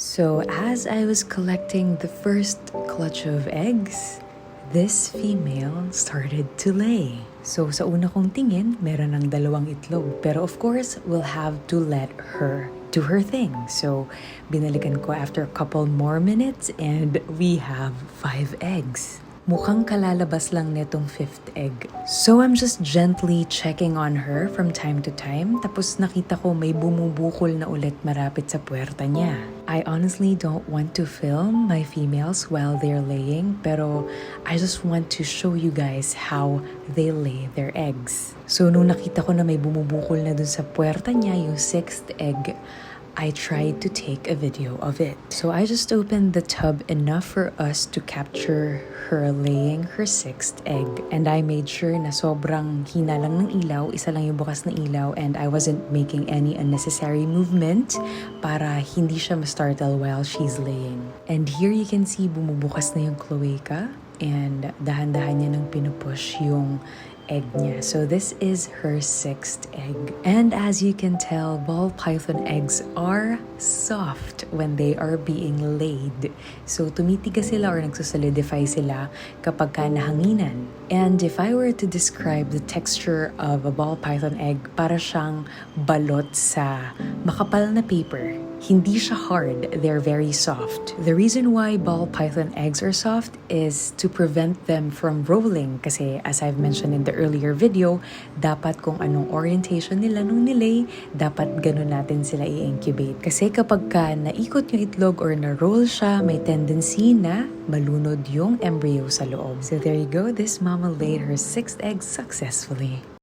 So as I was collecting the first clutch of eggs, this female started to lay. So sa una kong tingin, meron ng dalawang itlog. Pero of course, we'll have to let her do her thing. So binalikan ko after a couple more minutes and we have 5 eggs. Mukhang kalalabas lang netong 5th egg. So I'm just gently checking on her from time to time. Tapos nakita ko may bumubukol na ulit marapit sa puwerta niya. I honestly don't want to film my females while they're laying, pero I just want to show you guys how they lay their eggs. So nung nakita ko na may bumubukol na dun sa puwerta niya, yung 6th egg, I tried to take a video of it. So I just opened the tub enough for us to capture her laying her 6th egg. And I made sure na sobrang hina lang ng ilaw, isa lang yung bukas na ilaw, and I wasn't making any unnecessary movement para hindi siya ma-startle while she's laying. And here you can see bumubukas na yung cloaca and dahan-dahan niya nang pinupush yung egg niya. So this is her 6th egg. And as you can tell, ball python eggs are soft when they are being laid. So tumitigas sila or nagsusolidify sila kapag ka nahanginan. And if I were to describe the texture of a ball python egg, para siyang balot sa makapal na paper. Hindi siya hard, they're very soft. The reason why ball python eggs are soft is to prevent them from rolling. Kasi as I've mentioned in the earlier video, dapat kung anong orientation nila nung nilay, dapat ganun natin sila i-incubate. Kasi kapag ka naikot yung itlog or na-roll siya, may tendency na malunod yung embryo sa loob. So there you go, this mama laid her 6th egg successfully.